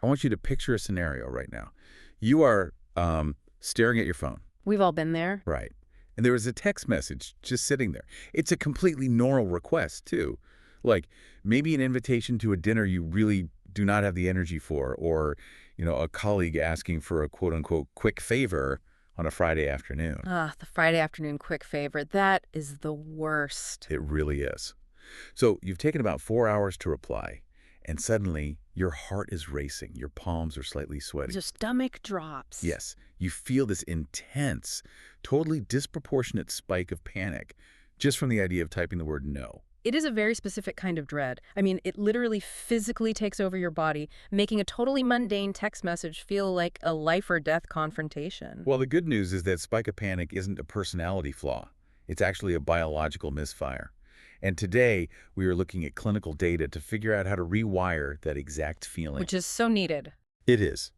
I want you to picture a scenario right now. You are staring at your phone. We've all been there. Right. And there was a text message just sitting there. It's a completely normal request, too. Like maybe an invitation to a dinner you really do not have the energy for, or, a colleague asking for a quote-unquote quick favor on a Friday afternoon. Ah, the Friday afternoon quick favor. That is the worst. It really is. So you've taken about 4 hours to reply, and suddenly your heart is racing. Your palms are slightly sweaty. Your stomach drops. Yes, you feel this intense, totally disproportionate spike of panic just from the idea of typing the word no. It is a very specific kind of dread. I mean, it literally physically takes over your body, making a totally mundane text message feel like a life or death confrontation. Well, the good news is that spike of panic isn't a personality flaw. It's actually a biological misfire. And today, we are looking at clinical data to figure out how to rewire that exact feeling. Which is so needed. It is.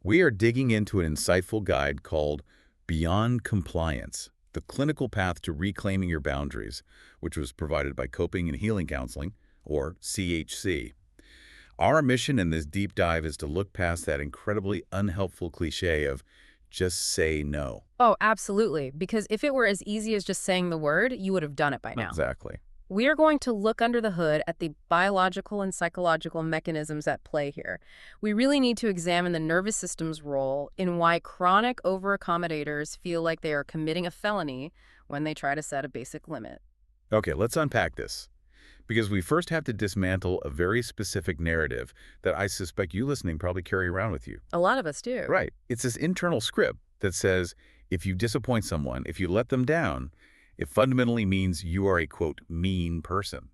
We are digging into an insightful guide called Beyond Compliance, the clinical path to reclaiming your boundaries, which was provided by Coping and Healing Counseling, or CHC. Our mission in this deep dive is to look past that incredibly unhelpful cliche of just say no. Oh, absolutely. Because if it were as easy as just saying the word, you would have done it by now. Exactly. We are going to look under the hood at the biological and psychological mechanisms at play here. We really need to examine the nervous system's role in why chronic overaccommodators feel like they are committing a felony when they try to set a basic limit. Okay, let's unpack this. Because we first have to dismantle a very specific narrative that I suspect you listening probably carry around with you. A lot of us do. Right. It's this internal script that says if you disappoint someone, if you let them down, it fundamentally means you are a, quote, mean person.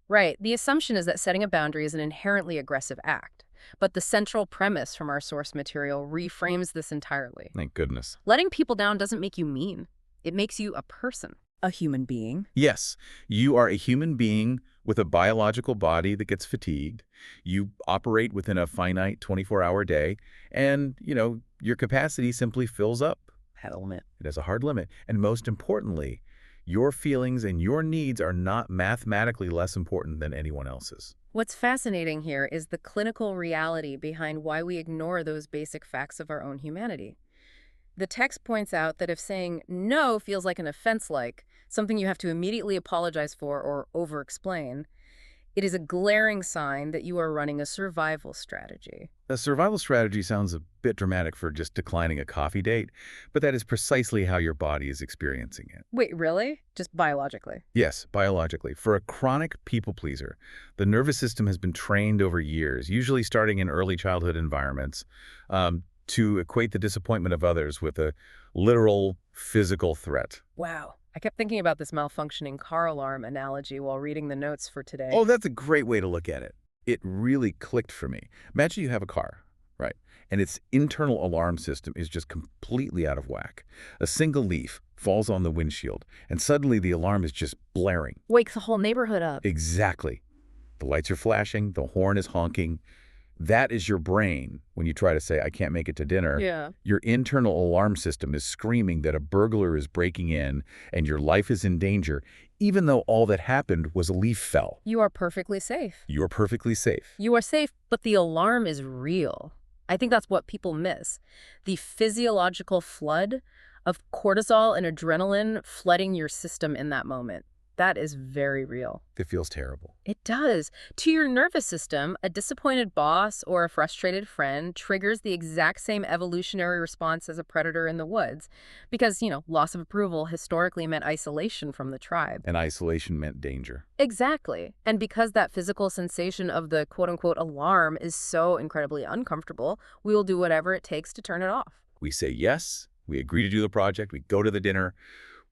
Right. The assumption is that setting a boundary is an inherently aggressive act. But the central premise from our source material reframes this entirely. Thank goodness. Letting people down doesn't make you mean. It makes you a person. A human being. Yes, you are a human being with a biological body that gets fatigued. You operate within a finite 24-hour day, and, your capacity simply fills up. Had a limit. It has a hard limit. And most importantly, your feelings and your needs are not mathematically less important than anyone else's. What's fascinating here is the clinical reality behind why we ignore those basic facts of our own humanity. The text points out that if saying no feels like an offense, like something you have to immediately apologize for or over-explain, it is a glaring sign that you are running a survival strategy. A survival strategy sounds a bit dramatic for just declining a coffee date, but that is precisely how your body is experiencing it. Wait, really? Just biologically? Yes, biologically. For a chronic people pleaser, the nervous system has been trained over years, usually starting in early childhood environments, to equate the disappointment of others with a literal physical threat. Wow. I kept thinking about this malfunctioning car alarm analogy while reading the notes for today. Oh, that's a great way to look at it. It really clicked for me. Imagine you have a car, right? And its internal alarm system is just completely out of whack. A single leaf falls on the windshield, and suddenly the alarm is just blaring. Wakes the whole neighborhood up. Exactly. The lights are flashing, the horn is honking. That is your brain when you try to say, I can't make it to dinner. Yeah. Your internal alarm system is screaming that a burglar is breaking in and your life is in danger, even though all that happened was a leaf fell. You are perfectly safe. You are perfectly safe. You are safe, but the alarm is real. I think that's what people miss. The physiological flood of cortisol and adrenaline flooding your system in that moment. That is very real. It feels terrible. It does. To your nervous system, a disappointed boss or a frustrated friend triggers the exact same evolutionary response as a predator in the woods. Because, loss of approval historically meant isolation from the tribe. And isolation meant danger. Exactly. And because that physical sensation of the quote-unquote alarm is so incredibly uncomfortable, we will do whatever it takes to turn it off. We say yes, we agree to do the project, we go to the dinner.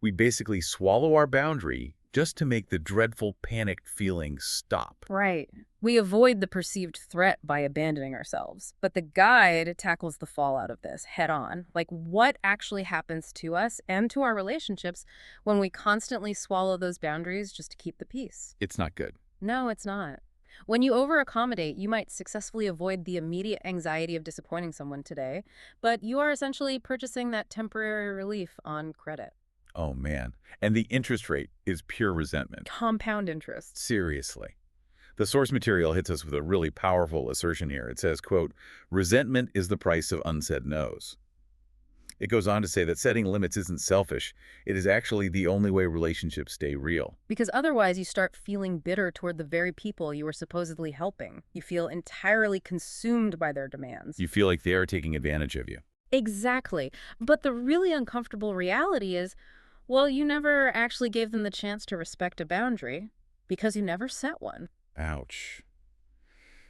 We basically swallow our boundary just to make the dreadful panicked feeling stop. Right. We avoid the perceived threat by abandoning ourselves. But the guide tackles the fallout of this head on. Like what actually happens to us and to our relationships when we constantly swallow those boundaries just to keep the peace. It's not good. No, it's not. When you over-accommodate, you might successfully avoid the immediate anxiety of disappointing someone today, but you are essentially purchasing that temporary relief on credit. Oh, man. And the interest rate is pure resentment. Compound interest. Seriously. The source material hits us with a really powerful assertion here. It says, quote, resentment is the price of unsaid no's. It goes on to say that setting limits isn't selfish. It is actually the only way relationships stay real. Because otherwise you start feeling bitter toward the very people you were supposedly helping. You feel entirely consumed by their demands. You feel like they are taking advantage of you. Exactly. But the really uncomfortable reality is, well, you never actually gave them the chance to respect a boundary because you never set one. Ouch.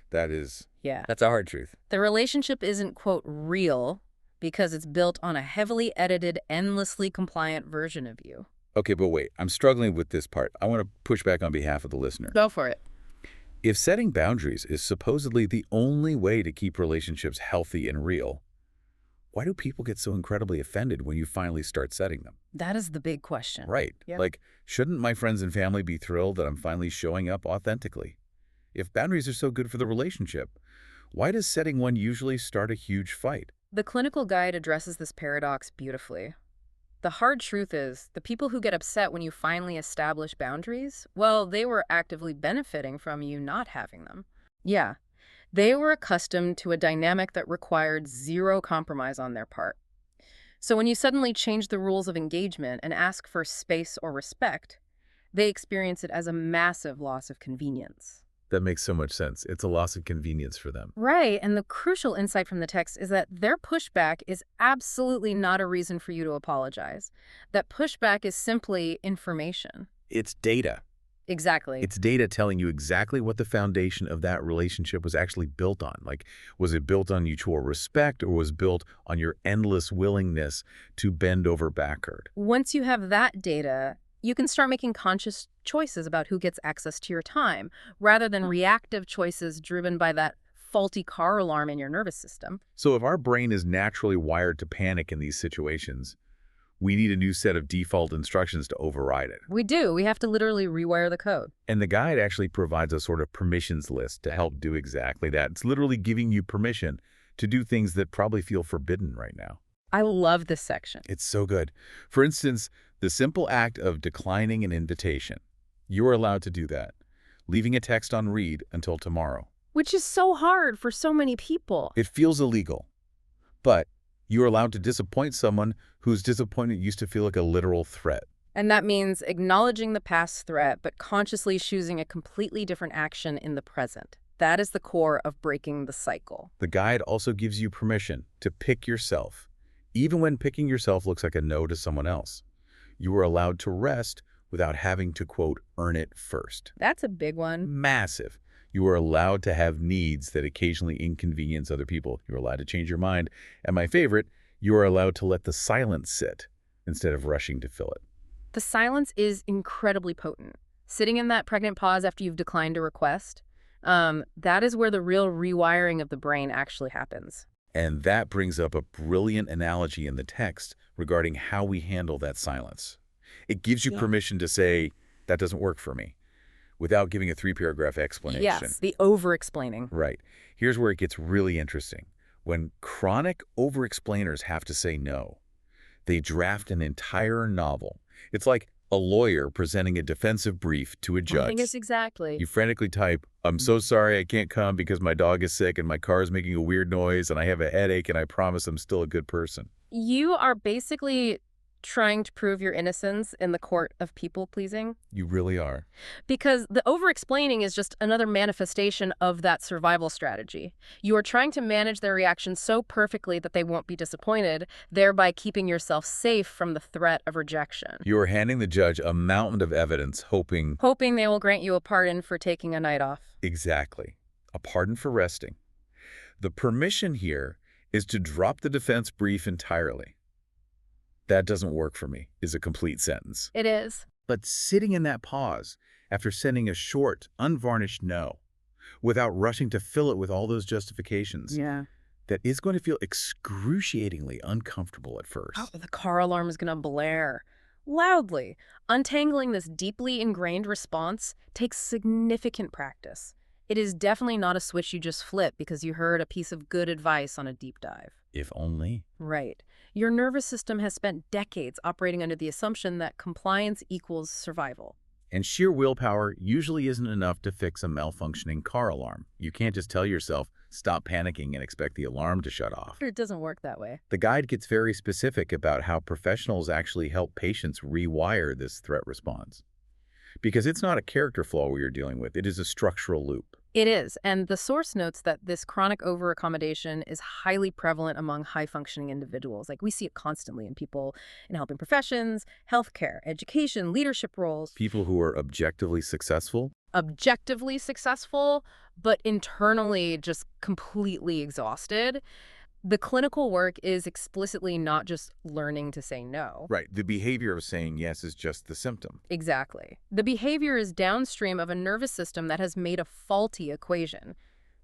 That is... Yeah. That's a hard truth. The relationship isn't, quote, real because it's built on a heavily edited, endlessly compliant version of you. Okay, but wait. I'm struggling with this part. I want to push back on behalf of the listener. Go for it. If setting boundaries is supposedly the only way to keep relationships healthy and real, why do people get so incredibly offended when you finally start setting them? That is the big question. Right. Yeah. Like, shouldn't my friends and family be thrilled that I'm finally showing up authentically? If boundaries are so good for the relationship, why does setting one usually start a huge fight? The clinical guide addresses this paradox beautifully. The hard truth is, the people who get upset when you finally establish boundaries, well, they were actively benefiting from you not having them. Yeah, they were accustomed to a dynamic that required zero compromise on their part. So when you suddenly change the rules of engagement and ask for space or respect, they experience it as a massive loss of convenience. That makes so much sense. It's a loss of convenience for them. Right, and the crucial insight from the text is that their pushback is absolutely not a reason for you to apologize. That pushback is simply information. It's data. Exactly. It's data telling you exactly what the foundation of that relationship was actually built on. Like, was it built on mutual respect or was built on your endless willingness to bend over backward? Once you have that data, you can start making conscious choices about who gets access to your time, rather than reactive choices driven by that faulty car alarm in your nervous system. So if our brain is naturally wired to panic in these situations, we need a new set of default instructions to override it. We do. We have to literally rewire the code. And the guide actually provides a sort of permissions list to help do exactly that. It's literally giving you permission to do things that probably feel forbidden right now. I love this section. It's so good. For instance, the simple act of declining an invitation. You are allowed to do that. Leaving a text on read until tomorrow. Which is so hard for so many people. It feels illegal, but you are allowed to disappoint someone whose disappointment used to feel like a literal threat. And that means acknowledging the past threat, but consciously choosing a completely different action in the present. That is the core of breaking the cycle. The guide also gives you permission to pick yourself, even when picking yourself looks like a no to someone else. You are allowed to rest without having to, quote, earn it first. That's a big one. Massive. You are allowed to have needs that occasionally inconvenience other people. You're allowed to change your mind. And my favorite, you are allowed to let the silence sit instead of rushing to fill it. The silence is incredibly potent. Sitting in that pregnant pause after you've declined a request, that is where the real rewiring of the brain actually happens. And that brings up a brilliant analogy in the text regarding how we handle that silence. It gives you permission to say, that doesn't work for me, without giving a 3-paragraph explanation. Yes, the over-explaining. Right. Here's where it gets really interesting. When chronic over-explainers have to say no, they draft an entire novel. It's like a lawyer presenting a defensive brief to a judge. I think it's exactly. You frantically type, I'm so sorry I can't come because my dog is sick and my car is making a weird noise and I have a headache and I promise I'm still a good person. You are basically trying to prove your innocence in the court of people-pleasing. You really are. Because the over-explaining is just another manifestation of that survival strategy. You are trying to manage their reactions so perfectly that they won't be disappointed, thereby keeping yourself safe from the threat of rejection. You are handing the judge a mountain of evidence, hoping They will grant you a pardon for taking a night off. exactly. A pardon for resting. The permission here is to drop the defense brief entirely. That doesn't work for me is a complete sentence. It is. But sitting in that pause after sending a short, unvarnished no, without rushing to fill it with all those justifications, that is going to feel excruciatingly uncomfortable at first. Oh, the car alarm is going to blare loudly. Untangling this deeply ingrained response takes significant practice. It is definitely not a switch you just flip because you heard a piece of good advice on a deep dive. If only. Right. Your nervous system has spent decades operating under the assumption that compliance equals survival. And sheer willpower usually isn't enough to fix a malfunctioning car alarm. You can't just tell yourself, stop panicking and expect the alarm to shut off. It doesn't work that way. The guide gets very specific about how professionals actually help patients rewire this threat response. Because it's not a character flaw we are dealing with, it is a structural loop. It is, and the source notes that this chronic overaccommodation is highly prevalent among high-functioning individuals. Like, we see it constantly in people in helping professions, healthcare, education, leadership roles. People who are objectively successful. Objectively successful, but internally just completely exhausted. The clinical work is explicitly not just learning to say no. Right. The behavior of saying yes is just the symptom. Exactly. The behavior is downstream of a nervous system that has made a faulty equation.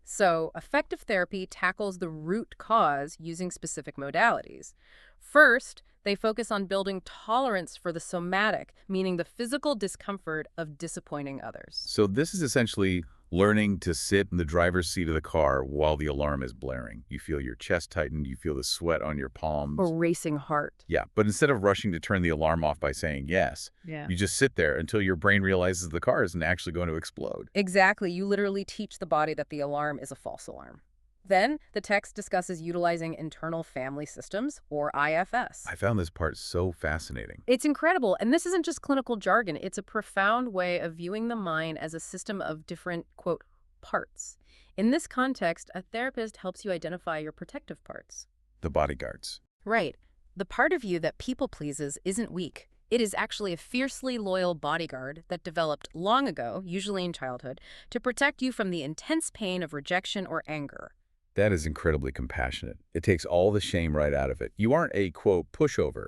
So, effective therapy tackles the root cause using specific modalities. First, they focus on building tolerance for the somatic, meaning the physical discomfort of disappointing others. So this is essentially learning to sit in the driver's seat of the car while the alarm is blaring. You feel your chest tighten, you feel the sweat on your palms. Or racing heart. Yeah, but instead of rushing to turn the alarm off by saying yes, Yeah. you just sit there until your brain realizes the car isn't actually going to explode. Exactly. You literally teach the body that the alarm is a false alarm. Then, the text discusses utilizing internal family systems, or IFS. I found this part so fascinating. It's incredible, and this isn't just clinical jargon. It's a profound way of viewing the mind as a system of different, quote, parts. In this context, a therapist helps you identify your protective parts. The bodyguards. Right. The part of you that people pleases isn't weak. It is actually a fiercely loyal bodyguard that developed long ago, usually in childhood, to protect you from the intense pain of rejection or anger. That is incredibly compassionate. It takes all the shame right out of it. You aren't a, quote, pushover.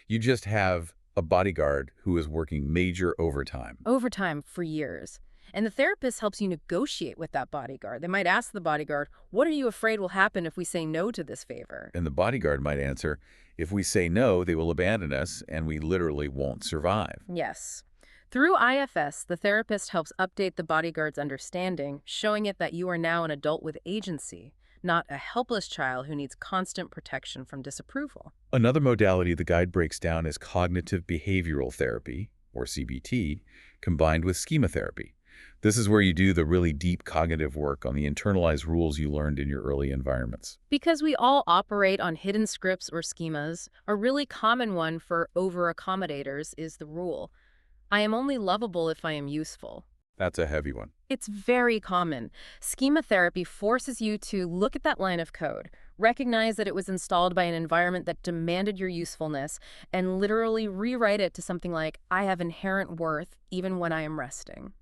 You just have a bodyguard who is working major overtime. Overtime for years. And the therapist helps you negotiate with that bodyguard. They might ask the bodyguard, what are you afraid will happen if we say no to this favor? And the bodyguard might answer, if we say no, they will abandon us and we literally won't survive. Yes. Through IFS, the therapist helps update the bodyguard's understanding, showing it that you are now an adult with agency, not a helpless child who needs constant protection from disapproval. Another modality the guide breaks down is cognitive behavioral therapy, or CBT, combined with schema therapy. This is where you do the really deep cognitive work on the internalized rules you learned in your early environments. Because we all operate on hidden scripts or schemas, a really common one for over-accommodators is the rule, I am only lovable if I am useful. That's a heavy one. It's very common. Schema therapy forces you to look at that line of code, recognize that it was installed by an environment that demanded your usefulness, and literally rewrite it to something like, I have inherent worth even when I am resting.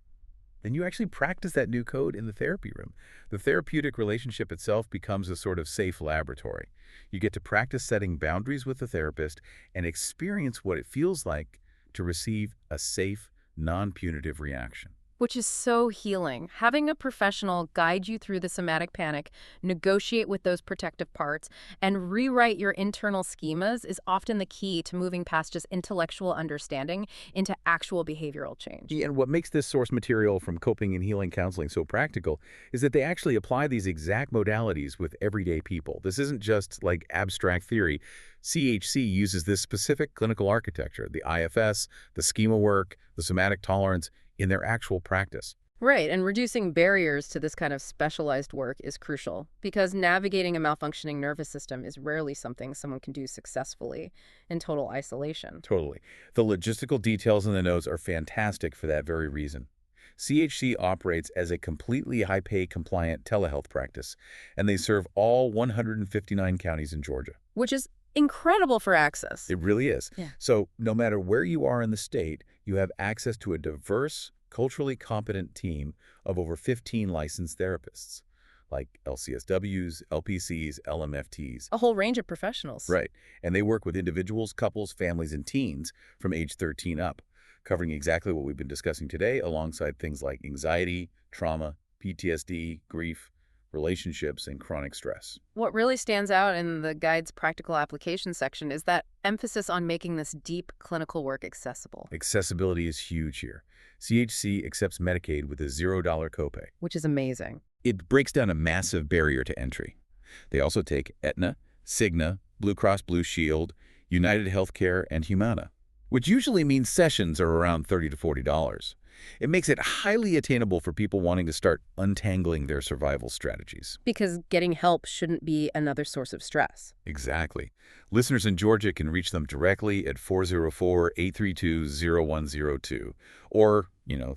Then you actually practice that new code in the therapy room. The therapeutic relationship itself becomes a sort of safe laboratory. You get to practice setting boundaries with the therapist and experience what it feels like to receive a safe, non-punitive reaction. Which is so healing. Having a professional guide you through the somatic panic, negotiate with those protective parts, and rewrite your internal schemas is often the key to moving past just intellectual understanding into actual behavioral change. And what makes this source material from coping and healing counseling so practical is that they actually apply these exact modalities with everyday people. This isn't just like abstract theory. CHC uses this specific clinical architecture, the IFS, the schema work, the somatic tolerance, in their actual practice. Right, and reducing barriers to this kind of specialized work is crucial because navigating a malfunctioning nervous system is rarely something someone can do successfully in total isolation. Totally. The logistical details in the notes are fantastic for that very reason. CHC operates as a completely high-pay compliant telehealth practice, and they serve all 159 counties in Georgia. Which is incredible for access. It really is. Yeah. So no matter where you are in the state, you have access to a diverse, culturally competent team of over 15 licensed therapists, like LCSWs, LPCs, LMFTs. A whole range of professionals. Right. And they work with individuals, couples, families, and teens from age 13 up, covering exactly what we've been discussing today alongside things like anxiety, trauma, PTSD, grief, relationships, and chronic stress. What really stands out in the guide's practical application section is that emphasis on making this deep clinical work accessible. Accessibility is huge here. CHC accepts Medicaid with a $0 copay. Which is amazing. It breaks down a massive barrier to entry. They also take Aetna, Cigna, Blue Cross Blue Shield, United Healthcare, and Humana, which usually means sessions are around $30 to $40. It makes it highly attainable for people wanting to start untangling their survival strategies. Because getting help shouldn't be another source of stress. Exactly. Listeners in Georgia can reach them directly at 404-832-0102 or,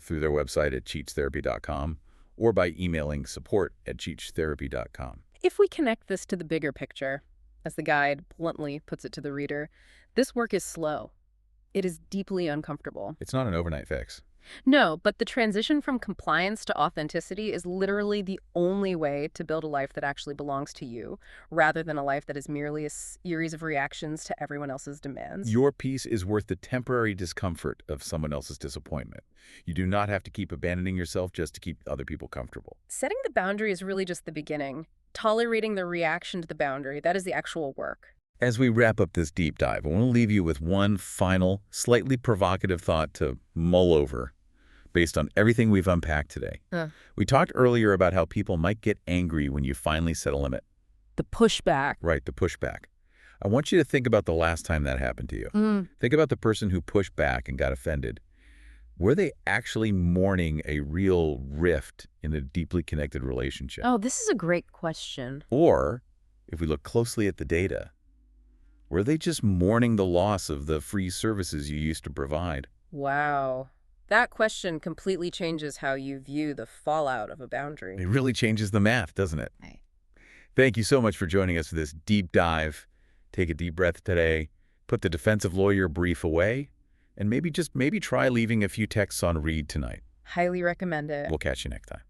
through their website at cheechstherapy.com or by emailing support@cheechtherapy.com. If we connect this to the bigger picture, as the guide bluntly puts it to the reader, this work is slow. It is deeply uncomfortable. It's not an overnight fix. No, but the transition from compliance to authenticity is literally the only way to build a life that actually belongs to you, rather than a life that is merely a series of reactions to everyone else's demands. Your peace is worth the temporary discomfort of someone else's disappointment. You do not have to keep abandoning yourself just to keep other people comfortable. Setting the boundary is really just the beginning. Tolerating the reaction to the boundary, that is the actual work. As we wrap up this deep dive, I want to leave you with one final, slightly provocative thought to mull over based on everything we've unpacked today. We talked earlier about how people might get angry when you finally set a limit. The pushback. Right, the pushback. I want you to think about the last time that happened to you. Think about the person who pushed back and got offended. Were they actually mourning a real rift in a deeply connected relationship? Oh, this is a great question. Or, if we look closely at the data, were they just mourning the loss of the free services you used to provide? Wow. That question completely changes how you view the fallout of a boundary. It really changes the math, doesn't it? Right. Thank you so much for joining us for this deep dive. Take a deep breath today, put the defensive lawyer brief away, and maybe try leaving a few texts on read tonight. Highly recommend it. We'll catch you next time.